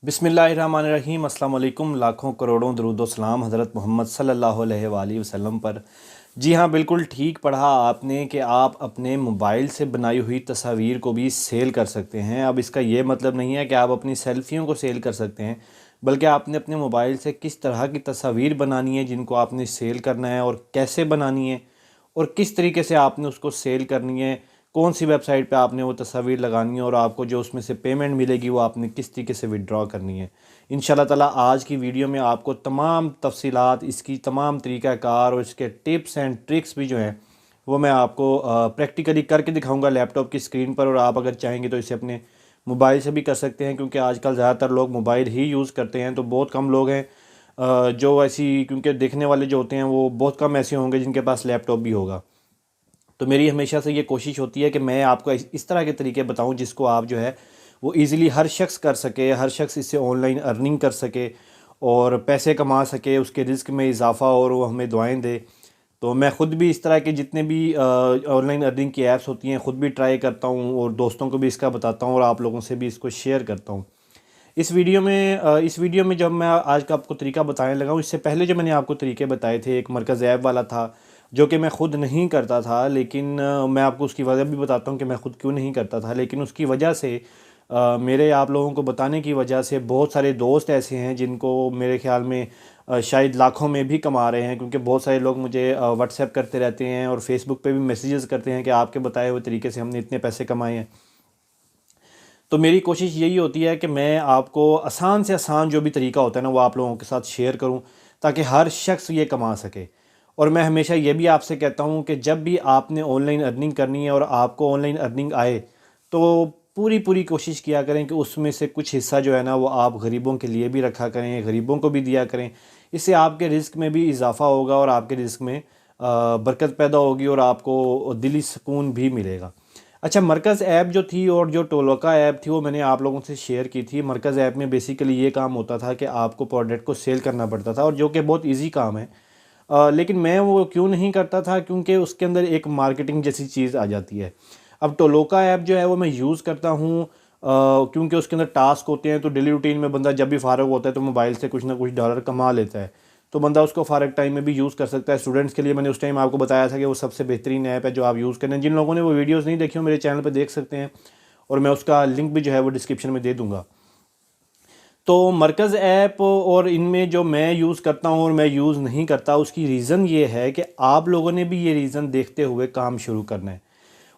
बिस्मिल्लाहिर्रहमानिर्रहीम। अस्सलाम वालेकुम। लाखों करोड़ों दरूद सलाम हज़रत मोहम्मद सल्लल्लाहु अलैहि वसल्लम पर। जी हाँ, बिल्कुल ठीक पढ़ा आपने कि आप अपने मोबाइल से बनाई हुई तस्वीर को भी सेल कर सकते हैं। अब इसका ये मतलब नहीं है कि आप अपनी सेल्फ़ियों को सेल कर सकते हैं, बल्कि आपने अपने मोबाइल से किस तरह की तस्वीर बनानी है जिनको आपने सेल करना है और कैसे बनानी है और किस तरीके से आपने उसको सेल करनी है, कौन सी वेबसाइट पे आपने वो तस्वीर लगानी है और आपको जो उसमें से पेमेंट मिलेगी वो आपने किस तरीके से विड्रॉ करनी है। इंशाल्लाह ताला आज की वीडियो में आपको तमाम तफसीलात, इसकी तमाम तरीक़ाकार और इसके टिप्स एंड ट्रिक्स भी जो हैं वो मैं आपको प्रैक्टिकली करके दिखाऊंगा लैपटॉप की स्क्रीन पर। और आप अगर चाहेंगे तो इसे अपने मोबाइल से भी कर सकते हैं, क्योंकि आजकल ज़्यादातर लोग मोबाइल ही यूज़ करते हैं। तो बहुत कम लोग हैं जो ऐसी, क्योंकि देखने वाले जो होते हैं वो बहुत कम ऐसे होंगे जिनके पास लैपटॉप भी होगा। तो मेरी हमेशा से ये कोशिश होती है कि मैं आपको इस तरह के तरीके बताऊं जिसको आप जो है वो इजीली हर शख्स कर सके, हर शख्स इससे ऑनलाइन अर्निंग कर सके और पैसे कमा सके, उसके रिस्क में इजाफ़ा और वो हमें दुआएं दे। तो मैं ख़ुद भी इस तरह के जितने भी ऑनलाइन अर्निंग की ऐप्स होती हैं ख़ुद भी ट्राई करता हूँ और दोस्तों को भी इसका बताता हूँ और आप लोगों से भी इसको शेयर करता हूँ। इस वीडियो में जब मैं आज का आपको तरीका बताने लगा हूँ, इससे पहले जो मैंने आपको तरीके बताए थे, एक मरकज़ ऐप वाला था जो कि मैं ख़ुद नहीं करता था, लेकिन मैं आपको उसकी वजह भी बताता हूँ कि मैं ख़ुद क्यों नहीं करता था। लेकिन उसकी वजह से मेरे आप लोगों को बताने की वजह से बहुत सारे दोस्त ऐसे हैं जिनको मेरे ख़्याल में शायद लाखों में भी कमा रहे हैं, क्योंकि बहुत सारे लोग मुझे व्हाट्सएप करते रहते हैं और फेसबुक पे भी मैसेजेस करते हैं कि आपके बताए हुए तरीके से हमने इतने पैसे कमाए हैं। तो मेरी कोशिश यही होती है कि मैं आपको आसान से आसान जो भी तरीका होता है ना वो आप लोगों के साथ शेयर करूं, ताकि हर शख्स ये कमा सके। और मैं हमेशा ये भी आपसे कहता हूं कि जब भी आपने ऑनलाइन अर्निंग करनी है और आपको ऑनलाइन अर्निंग आए, तो पूरी पूरी कोशिश किया करें कि उसमें से कुछ हिस्सा जो है ना वो आप गरीबों के लिए भी रखा करें, गरीबों को भी दिया करें। इससे आपके रिस्क में भी इजाफ़ा होगा और आपके रिस्क में बरकत पैदा होगी और आपको दिली सुकून भी मिलेगा। अच्छा, मरकज़ ऐप जो थी और जो टोलोका ऐप थी वो मैंने आप लोगों से शेयर की थी। मरकज़ ऐप में बेसिकली ये काम होता था कि आपको प्रोडक्ट को सेल करना पड़ता था, और जो कि बहुत इजी काम है। लेकिन मैं वो क्यों नहीं करता था, क्योंकि उसके अंदर एक मार्केटिंग जैसी चीज़ आ जाती है। अब टोलोका ऐप जो है वो मैं यूज़ करता हूँ क्योंकि उसके अंदर टास्क होते हैं। तो डेली रूटीन में बंदा जब भी फ़ारग होता है तो मोबाइल से कुछ ना कुछ डॉलर कमा लेता है, तो बंदा उसको फ़ारग टाइम में भी यूज़ कर सकता है। स्टूडेंट्स के लिए मैंने उस टाइम आपको बताया था कि वो सबसे बेहतरीन ऐप है जो आप यूज़ करें। जिन लोगों ने वो वीडियोज़ नहीं देखी हो मेरे चैनल पर देख सकते हैं, और मैं उसका लिंक भी जो है वो डिस्क्रिप्शन में दे दूँगा। तो मरकज़ ऐप और इनमें जो मैं यूज़ करता हूँ और मैं यूज़ नहीं करता, उसकी रीज़न ये है कि आप लोगों ने भी ये रीज़न देखते हुए काम शुरू करना है।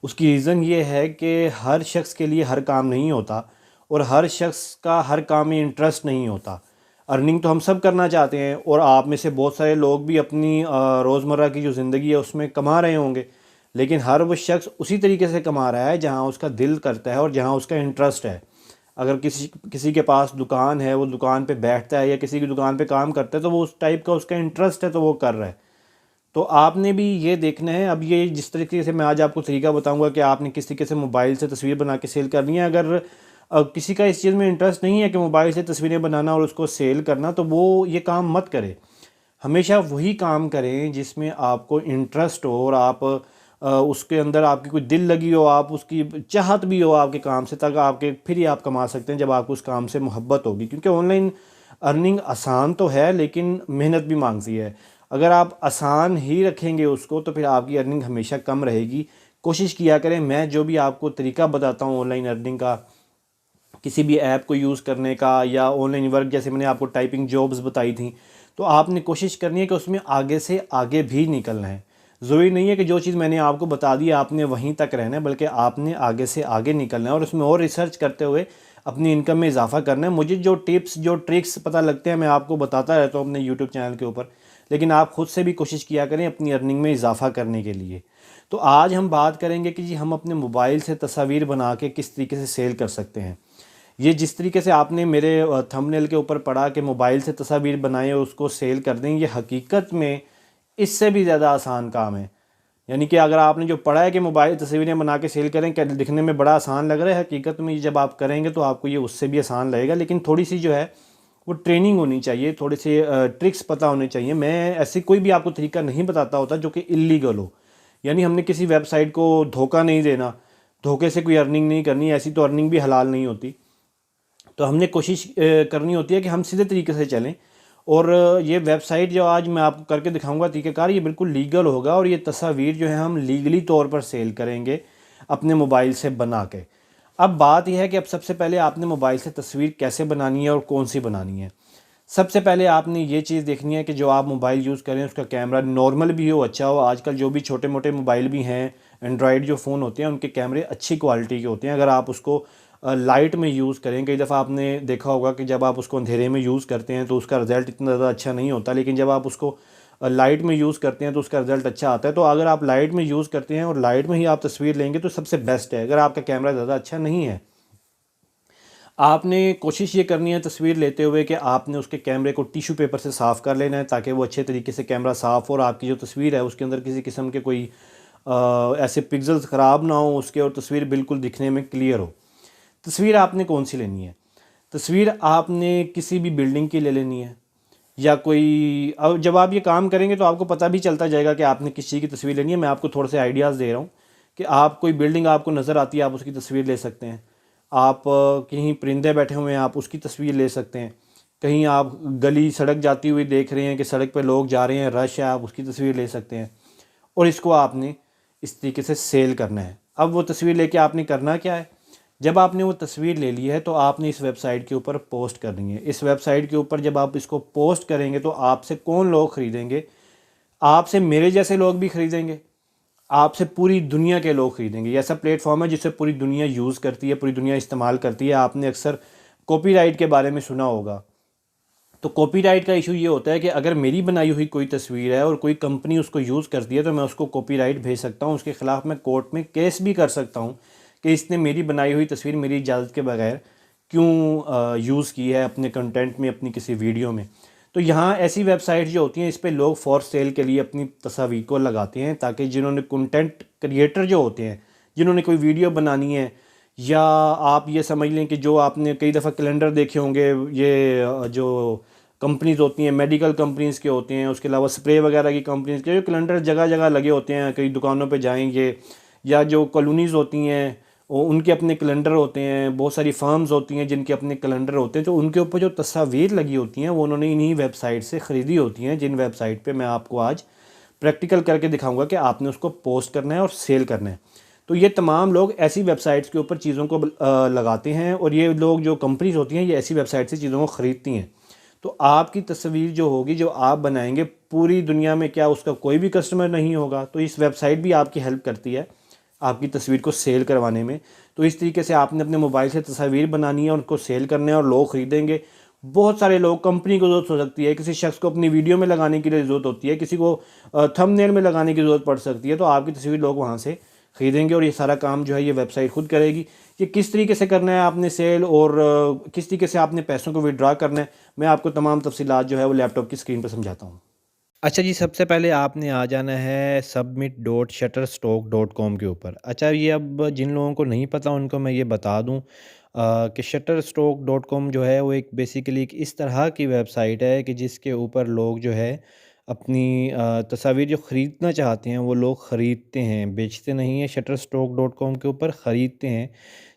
उसकी रीज़न ये है कि हर शख्स के लिए हर काम नहीं होता और हर शख्स का हर काम में इंटरेस्ट नहीं होता। अर्निंग तो हम सब करना चाहते हैं और आप में से बहुत सारे लोग भी अपनी रोज़मर्रा की जो ज़िंदगी है उसमें कमा रहे होंगे, लेकिन हर वो शख्स उसी तरीके से कमा रहा है जहाँ उसका दिल करता है और जहाँ उसका इंटरेस्ट है। अगर किसी किसी के पास दुकान है, वो दुकान पे बैठता है या किसी की दुकान पे काम करता है, तो वो उस टाइप का उसका इंटरेस्ट है तो वो कर रहा है। तो आपने भी ये देखना है। अब ये जिस तरीके से मैं आज आपको तरीका बताऊंगा कि आपने किस तरीके से मोबाइल से तस्वीर बना के सेल करनी है। अगर किसी का इस चीज़ में इंटरेस्ट नहीं है कि मोबाइल से तस्वीरें बनाना और उसको सेल करना, तो वो ये काम मत करे। हमेशा वही काम करें जिसमें आपको इंटरेस्ट हो और आप उसके अंदर आपकी कोई दिल लगी हो, आप उसकी चाहत भी हो आपके काम से, तक आपके फिर ही आप कमा सकते हैं जब आपको उस काम से मोहब्बत होगी। क्योंकि ऑनलाइन अर्निंग आसान तो है लेकिन मेहनत भी मांगती है। अगर आप आसान ही रखेंगे उसको तो फिर आपकी अर्निंग हमेशा कम रहेगी। कोशिश किया करें, मैं जो भी आपको तरीका बताता हूँ ऑनलाइन अर्निंग का, किसी भी ऐप को यूज़ करने का या ऑनलाइन वर्क, जैसे मैंने आपको टाइपिंग जॉब्स बताई थी, तो आपने कोशिश करनी है कि उसमें आगे से आगे भी निकलना है। ज़रूरी नहीं है कि जो चीज़ मैंने आपको बता दी आपने वहीं तक रहना है, बल्कि आपने आगे से आगे निकलना है और उसमें और रिसर्च करते हुए अपनी इनकम में इजाफा करना है। मुझे जो टिप्स जो ट्रिक्स पता लगते हैं मैं आपको बताता रहता हूँ अपने यूट्यूब चैनल के ऊपर, लेकिन आप ख़ुद से भी कोशिश किया करें अपनी अर्निंग में इजाफा करने के लिए। तो आज हम बात करेंगे कि जी हम अपने मोबाइल से तस्वीर बना के किस तरीके से सेल कर सकते हैं। ये जिस तरीके से आपने मेरे थंबनेल के ऊपर पढ़ा कि मोबाइल से तस्वीर बनाएं और उसको सेल कर दें, ये हकीकत में इससे भी ज़्यादा आसान काम है। यानी कि अगर आपने जो पढ़ा है कि मोबाइल तस्वीरें बना के सेल करें, क्या दिखने में बड़ा आसान लग रहा है, हकीकत में जब आप करेंगे तो आपको ये उससे भी आसान लगेगा। लेकिन थोड़ी सी जो है वो ट्रेनिंग होनी चाहिए, थोड़े से ट्रिक्स पता होने चाहिए। मैं ऐसे कोई भी आपको तरीका नहीं बताता होता जो कि इलीगल हो। यानी हमने किसी वेबसाइट को धोखा नहीं देना, धोखे से कोई अर्निंग नहीं करनी, ऐसी तो अर्निंग भी हलाल नहीं होती। तो हमने कोशिश करनी होती है कि हम सीधे तरीके से चलें। और ये वेबसाइट जो आज मैं आपको करके दिखाऊंगा तरीक़ाकार, ये बिल्कुल लीगल होगा और ये तस्वीर जो है हम लीगली तौर पर सेल करेंगे अपने मोबाइल से बना के। अब बात यह है कि अब सबसे पहले आपने मोबाइल से तस्वीर कैसे बनानी है और कौन सी बनानी है। सबसे पहले आपने ये चीज़ देखनी है कि जो आप मोबाइल यूज़ करें उसका कैमरा नॉर्मल भी हो, अच्छा हो। आजकल जो भी छोटे मोटे मोबाइल भी हैं, एंड्रॉयड जो फ़ोन होते हैं, उनके कैमरे अच्छी क्वालिटी के होते हैं। अगर आप उसको लाइट में यूज़ करें, कई दफ़ा आपने देखा होगा कि जब आप उसको अंधेरे में यूज़ करते हैं तो उसका रिज़ल्ट इतना ज़्यादा अच्छा नहीं होता, लेकिन जब आप उसको लाइट में यूज़ करते हैं तो उसका रिज़ल्ट अच्छा आता है। तो अगर आप लाइट में यूज़ करते हैं और लाइट में ही आप तस्वीर लेंगे तो सबसे बेस्ट है। अगर आपका कैमरा ज़्यादा अच्छा नहीं है, आपने कोशिश ये करनी है तस्वीर लेते हुए कि आपने उसके कैमरे को टिश्यू पेपर से साफ़ कर लेना है, ताकि वो अच्छे तरीके से कैमरा साफ़ हो और आपकी जो तस्वीर है उसके अंदर किसी किस्म के कोई ऐसे पिक्सल्स ख़राब ना हो उसके, और तस्वीर बिल्कुल दिखने में क्लियर हो। तस्वीर आपने कौन सी लेनी है? तस्वीर आपने किसी भी बिल्डिंग की ले लेनी है, या कोई, अब जब आप ये काम करेंगे तो आपको पता भी चलता जाएगा कि आपने किस चीज़ की तस्वीर लेनी है। मैं आपको थोड़े से आइडियाज़ दे रहा हूँ कि आप कोई बिल्डिंग आपको नज़र आती है, आप उसकी तस्वीर ले सकते हैं। आप कहीं परिंदे बैठे हुए हैं, आप उसकी तस्वीर ले सकते हैं। कहीं आप गली सड़क जाती हुई देख रहे हैं कि सड़क पे लोग जा रहे हैं, रश है, आप उसकी तस्वीर ले सकते हैं। और इसको आपने इस तरीके से सेल करना है। अब वो तस्वीर लेके आपने करना क्या है? जब आपने वो तस्वीर ले ली है तो आपने इस वेबसाइट के ऊपर पोस्ट करनी है। इस वेबसाइट के ऊपर जब आप इसको पोस्ट करेंगे तो आपसे कौन लोग ख़रीदेंगे? आपसे मेरे जैसे लोग भी ख़रीदेंगे, आपसे पूरी दुनिया के लोग ख़रीदेंगे। ये ऐसा प्लेटफॉर्म है जिसे पूरी दुनिया यूज़ करती है, पूरी दुनिया इस्तेमाल करती है। आपने अक्सर कॉपीराइट के बारे में सुना होगा। तो कॉपीराइट का इशू ये होता है कि अगर मेरी बनाई हुई कोई तस्वीर है और कोई कंपनी उसको यूज़ करती है तो मैं उसको कॉपीराइट भेज सकता हूँ, उसके ख़िलाफ़ मैं कोर्ट में केस भी कर सकता हूँ कि इसने मेरी बनाई हुई तस्वीर मेरी इजाज़त के बगैर क्यों यूज़ की है अपने कंटेंट में, अपनी किसी वीडियो में। तो यहाँ ऐसी वेबसाइट जो होती हैं इस पे लोग फॉर सेल के लिए अपनी तस्वीर को लगाते हैं, ताकि जिन्होंने कंटेंट क्रिएटर जो होते हैं, जिन्होंने कोई वीडियो बनानी है, या आप ये समझ लें कि जो आपने कई दफ़ा कैलेंडर देखे होंगे, ये जो कंपनीज़ होती हैं मेडिकल कंपनीज़ के होते हैं, उसके अलावा स्प्रे वगैरह की कंपनीज़ के जो कैलेंडर जगह जगह लगे होते हैं, कई दुकानों पे जाएंगे, या जो कॉलोनीज़ होती हैं उनके अपने कैलेंडर होते हैं, बहुत सारी फार्म्स होती हैं जिनके अपने कैलेंडर होते हैं, तो उनके ऊपर जो तस्वीर लगी होती हैं वो उन्होंने इन्हीं वेबसाइट से ख़रीदी होती हैं, जिन वेबसाइट पे मैं आपको आज प्रैक्टिकल करके दिखाऊंगा कि आपने उसको पोस्ट करना है और सेल करना है। तो ये तमाम लोग ऐसी वेबसाइट्स के ऊपर चीज़ों को लगाते हैं, और ये लोग जो कंपनीज़ होती हैं ये ऐसी वेबसाइट से चीज़ों को ख़रीदती हैं। तो आपकी तस्वीर जो होगी, जो आप बनाएंगे, पूरी दुनिया में क्या उसका कोई भी कस्टमर नहीं होगा, तो इस वेबसाइट भी आपकी हेल्प करती है आपकी तस्वीर को सेल करवाने में। तो इस तरीके से आपने अपने मोबाइल से तस्वीर बनानी है और उनको सेल करने हैं और लोग ख़रीदेंगे। बहुत सारे लोग, कंपनी को ज़रूरत हो सकती है, किसी शख्स को अपनी वीडियो में लगाने के लिए ज़रूरत होती है, किसी को थंबनेल में लगाने की ज़रूरत पड़ सकती है, तो आपकी तस्वीर लोग वहाँ से ख़रीदेंगे और ये सारा काम जो है ये वेबसाइट खुद करेगी। ये किस तरीके से करना है आपने सेल, और किस तरीके से आपने पैसों को विड्रॉ करना है, मैं आपको तमाम तफसीलात जो है वो लैपटॉप की स्क्रीन पर समझाता हूँ। अच्छा जी, सबसे पहले आपने आ जाना है submit.shutterstock.com के ऊपर। अच्छा, ये अब जिन लोगों को नहीं पता उनको मैं ये बता दूं कि shutterstock.com जो है वो एक बेसिकली एक इस तरह की वेबसाइट है कि जिसके ऊपर लोग जो है अपनी तस्वीर जो ख़रीदना चाहते हैं वो लोग ख़रीदते हैं, बेचते नहीं हैं। shutterstock.com के ऊपर ख़रीदते हैं।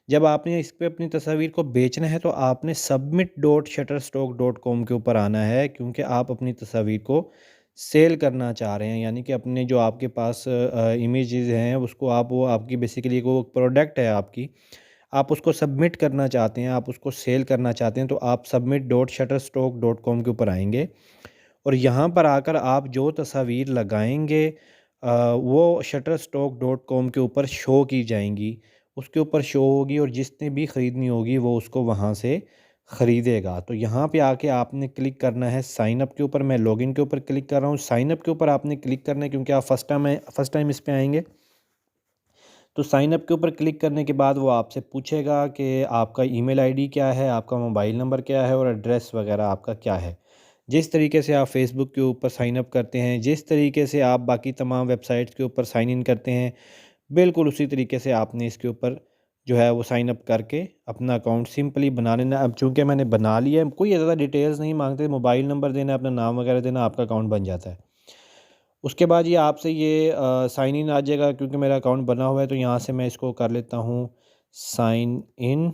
जब आपने इस पे अपनी तस्वीर को बेचना है तो आपने submit.shutterstock.com के ऊपर आना है, क्योंकि आप अपनी तस्वीर को सेल करना चाह रहे हैं, यानी कि अपने जो आपके पास इमेजेस हैं उसको आप, वो आपकी बेसिकली वो प्रोडक्ट है आपकी, आप उसको सबमिट करना चाहते हैं, आप उसको सेल करना चाहते हैं, तो आप submit.shutterstock.com के ऊपर आएंगे और यहाँ पर आकर आप जो तस्वीर लगाएंगे वो shutterstock.com के ऊपर शो की जाएंगी, उसके ऊपर शो होगी, और जिसने भी ख़रीदनी होगी वो उसको वहाँ से ख़रीदेगा। तो यहाँ पे आके आपने क्लिक करना है साइन अप के ऊपर। मैं लॉगिन के ऊपर क्लिक कर रहा हूँ, साइन अप के ऊपर आपने क्लिक करना है क्योंकि आप फर्स्ट टाइम इस पे आएंगे। तो साइन अप के ऊपर क्लिक करने के बाद वो आपसे पूछेगा कि आपका ईमेल आईडी क्या है, आपका मोबाइल नंबर क्या है और एड्रेस वगैरह आपका क्या है। जिस तरीके से आप फ़ेसबुक के ऊपर साइन अप करते हैं, जिस तरीके से आप बाकी तमाम वेबसाइट्स के ऊपर साइन इन करते हैं, बिल्कुल उसी तरीके से आपने इसके ऊपर जो है वो साइन अप करके अपना अकाउंट सिंपली बना लेना। अब चूँकि मैंने बना लिया है, कोई ज़्यादा डिटेल्स नहीं मांगते, मोबाइल नंबर देना, अपना नाम वगैरह देना, आपका अकाउंट बन जाता है। उसके बाद ये आपसे ये साइन इन आ जाएगा, क्योंकि मेरा अकाउंट बना हुआ है तो यहाँ से मैं इसको कर लेता हूँ साइन इन।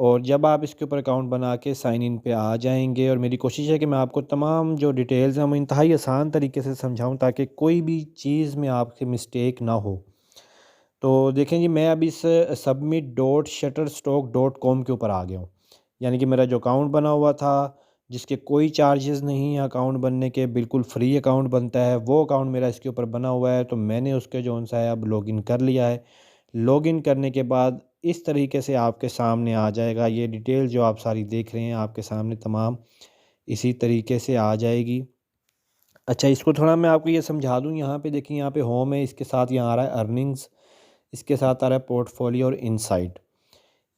और जब आप इसके ऊपर अकाउंट बना के साइन इन पे आ जाएंगे, और मेरी कोशिश है कि मैं आपको तमाम जो डिटेल्स हैं मैं इंतहाई आसान तरीके से समझाऊं ताकि कोई भी चीज़ में आपसे मिस्टेक ना हो। तो देखें जी, मैं अभी इस submit.shutterstock.com के ऊपर आ गया हूँ। यानी कि मेरा जो अकाउंट बना हुआ था, जिसके कोई चार्जेस नहीं है अकाउंट बनने के, बिल्कुल फ्री अकाउंट बनता है, वो अकाउंट मेरा इसके ऊपर बना हुआ है। तो मैंने उसके जो सा है अब लॉगिन कर लिया है। लॉगिन करने के बाद इस तरीके से आपके सामने आ जाएगा, ये डिटेल जो आप सारी देख रहे हैं आपके सामने तमाम इसी तरीके से आ जाएगी। अच्छा, इसको थोड़ा मैं आपको ये समझा दूँ। यहाँ पे देखिए, यहाँ पे होम है, इसके साथ यहाँ आ रहा है अर्निंग्स, इसके साथ आ रहा है पोर्टफोलियो और इनसाइट।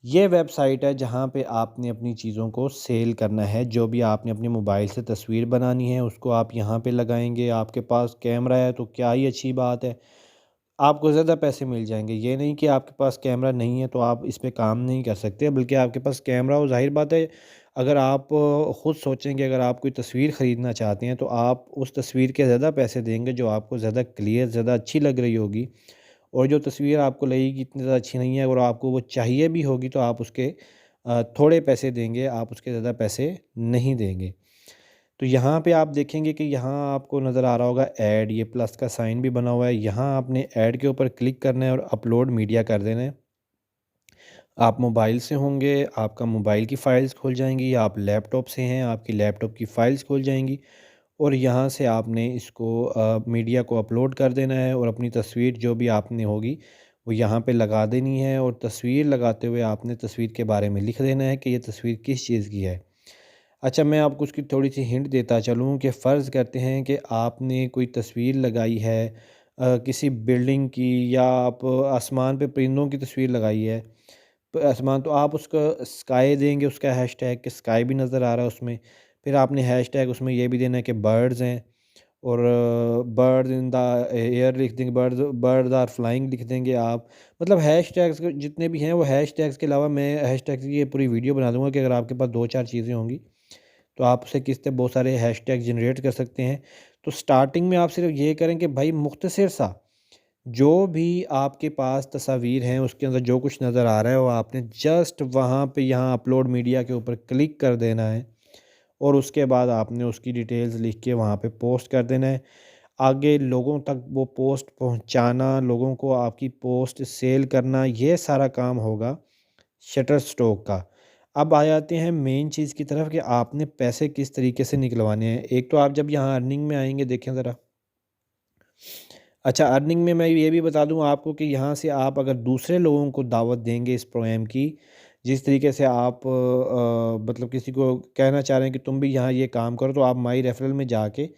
ये वेबसाइट है जहाँ पे आपने अपनी चीज़ों को सेल करना है। जो भी आपने अपने मोबाइल से तस्वीर बनानी है उसको आप यहाँ पे लगाएंगे। आपके पास कैमरा है तो क्या ही अच्छी बात है, आपको ज़्यादा पैसे मिल जाएंगे। ये नहीं कि आपके पास कैमरा नहीं है तो आप इस पे काम नहीं कर सकते, बल्कि आपके पास कैमरा हो, ज़ाहिर बात है। अगर आप ख़ुद सोचेंगे, अगर आप कोई तस्वीर ख़रीदना चाहते हैं तो आप उस तस्वीर के ज़्यादा पैसे देंगे जो आपको ज़्यादा क्लियर, ज़्यादा अच्छी लग रही होगी। और जो तस्वीर आपको लगेगी इतनी ज़्यादा अच्छी नहीं है और आपको वो चाहिए भी होगी तो आप उसके थोड़े पैसे देंगे, आप उसके ज़्यादा पैसे नहीं देंगे। तो यहाँ पे आप देखेंगे कि यहाँ आपको नज़र आ रहा होगा ऐड, ये प्लस का साइन भी बना हुआ है। यहाँ आपने ऐड के ऊपर क्लिक करना है और अपलोड मीडिया कर देना है। आप मोबाइल से होंगे, आपका मोबाइल की फ़ाइल्स खुल जाएंगी, या आप लैपटॉप से हैं, आपकी लैपटॉप की फ़ाइल्स खुल जाएंगी। और यहाँ से आपने इसको मीडिया को अपलोड कर देना है और अपनी तस्वीर जो भी आपने होगी वो यहाँ पे लगा देनी है। और तस्वीर लगाते हुए आपने तस्वीर के बारे में लिख देना है कि ये तस्वीर किस चीज़ की है। अच्छा, मैं आपको उसकी थोड़ी सी हिंट देता चलूँ कि फ़र्ज़ करते हैं कि आपने कोई तस्वीर लगाई है किसी बिल्डिंग की, या आप आसमान पे परिंदों की तस्वीर लगाई है। आसमान तो आप उसका स्काई देंगे, उसका हैशटैग कि स्काई भी नज़र आ रहा है उसमें। फिर आपने हैशटैग उसमें ये भी देना है कि बर्ड्स हैं, और बर्ड इन द एयर लिख देंगे, बर्ड्स आर फ्लाइंग लिख देंगे आप। मतलब हैशटैग्स जितने भी हैं वो हैशटैग्स के अलावा मैं हैशटैग्स की ये पूरी वीडियो बना दूंगा कि अगर आपके पास दो चार चीज़ें होंगी तो आप उसे किस तरह बहुत सारे हैशटैग जनरेट कर सकते हैं। तो स्टार्टिंग में आप सिर्फ ये करें कि भाई मुख्तसर सा जो भी आपके पास तस्वीर हैं उसके अंदर जो कुछ नज़र आ रहा है वो आपने जस्ट वहाँ पे यहाँ अपलोड मीडिया के ऊपर क्लिक कर देना है। और उसके बाद आपने उसकी डिटेल्स लिख के वहाँ पे पोस्ट कर देना है। आगे लोगों तक वो पोस्ट पहुँचाना, लोगों को आपकी पोस्ट सेल करना, ये सारा काम होगा शटर स्टॉक का। अब आ जाते हैं मेन चीज़ की तरफ कि आपने पैसे किस तरीके से निकलवाने हैं। एक तो आप जब यहाँ अर्निंग में आएंगे, देखें ज़रा। अच्छा, अर्निंग में मैं ये भी बता दूं आपको कि यहाँ से आप अगर दूसरे लोगों को दावत देंगे इस प्रोग्राम की, जिस तरीके से आप मतलब किसी को कहना चाह रहे हैं कि तुम भी यहाँ ये काम करो, तो आप माई रेफरल में जाके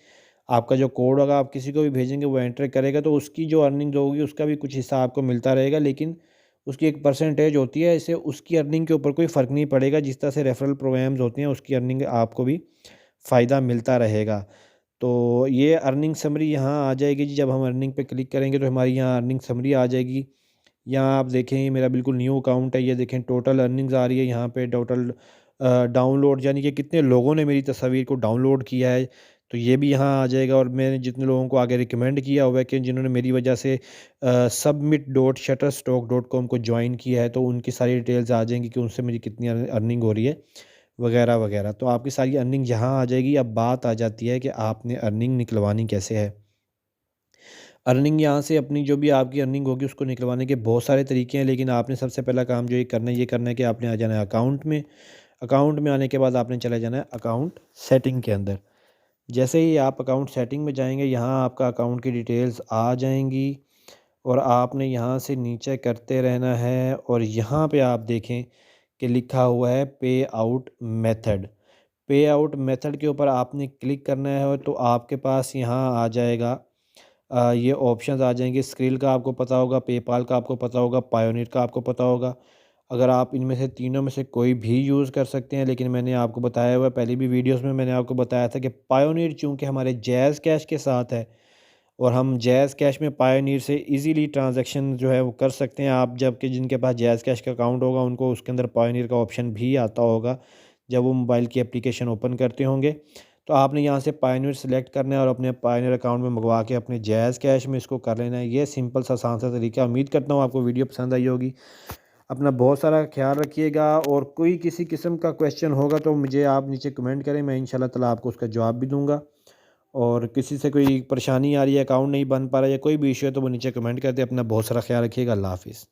आपका जो कोड होगा आप किसी को भी भेजेंगे, वो एंटर करेगा तो उसकी जो अर्निंग होगी उसका भी कुछ हिस्सा आपको मिलता रहेगा। लेकिन उसकी एक परसेंटेज होती है, इससे उसकी अर्निंग के ऊपर कोई फ़र्क नहीं पड़ेगा। जिस तरह से रेफरल प्रोग्राम्स होते हैं उसकी अर्निंग आपको भी फ़ायदा मिलता रहेगा। तो ये अर्निंग समरी यहाँ आ जाएगी जी। जब हम अर्निंग पे क्लिक करेंगे तो हमारी यहाँ अर्निंग समरी आ जाएगी। यहाँ आप देखें, ये मेरा बिल्कुल न्यू अकाउंट है। ये देखें टोटल अर्निंग्स आ रही है यहाँ पे, टोटल डाउनलोड यानी कि कितने लोगों ने मेरी तस्वीर को डाउनलोड किया है, तो ये भी यहाँ आ जाएगा। और मैंने जितने लोगों को आगे रिकमेंड किया हुआ है कि जिन्होंने मेरी वजह से submit.shutterstock.com को ज्वाइन किया है, तो उनकी सारी डिटेल्स आ जाएंगी कि उनसे मेरी कितनी अर्निंग हो रही है वगैरह वगैरह। तो आपकी सारी अर्निंग यहाँ आ जाएगी। अब बात आ जाती है कि आपने अर्निंग निकलवानी कैसे है। अर्निंग यहाँ से अपनी जो भी आपकी अर्निंग होगी उसको निकलवाने के बहुत सारे तरीके हैं, लेकिन आपने सबसे पहला काम जो ये करना है कि आपने आ जाना है अकाउंट में। अकाउंट में आने के बाद आपने चला जाना है अकाउंट सेटिंग के अंदर। जैसे ही आप अकाउंट सेटिंग में जाएंगे, यहाँ आपका अकाउंट की डिटेल्स आ जाएंगी और आपने यहाँ से नीचे करते रहना है। और यहाँ पे आप देखें कि लिखा हुआ है पे आउट मेथड। पे आउट मेथड के ऊपर आपने क्लिक करना है तो आपके पास यहाँ आ जाएगा ये ऑप्शंस आ जाएंगे। स्क्रिल का आपको पता होगा, पेपाल का आपको पता होगा, पायोनियर का आपको पता होगा। अगर आप इनमें से तीनों में से कोई भी यूज़ कर सकते हैं, लेकिन मैंने आपको बताया हुआ है, पहले भी वीडियोस में मैंने आपको बताया था कि पायोनियर चूँकि हमारे जैज़ कैश के साथ है और हम जैज़ कैश में पायोनियर से इजीली ट्रांजैक्शन जो है वो कर सकते हैं। आप जबकि जिनके पास जैज़ कैश का अकाउंट होगा उनको उसके अंदर पायोनियर का ऑप्शन भी आता होगा जब वो मोबाइल की एप्लीकेशन ओपन करते होंगे। तो आपने यहाँ से पायोनियर सेलेक्ट करना है और अपने पायोनियर अकाउंट में मंगवा के अपने जैज़ कैश में इसको कर लेना है। ये सिंपल सा आसान सा तरीका। उम्मीद करता हूँ आपको वीडियो पसंद आई होगी। अपना बहुत सारा ख्याल रखिएगा, और कोई किसी किस्म का क्वेश्चन होगा तो मुझे आप नीचे कमेंट करें, मैं इंशाल्लाह ताला आपको उसका जवाब भी दूंगा। और किसी से कोई परेशानी आ रही है, अकाउंट नहीं बन पा रहा है या कोई भी इशू है, तो वो नीचे कमेंट कर दे। अपना बहुत सारा ख्याल रखिएगा। अल्लाह हाफ़िज़।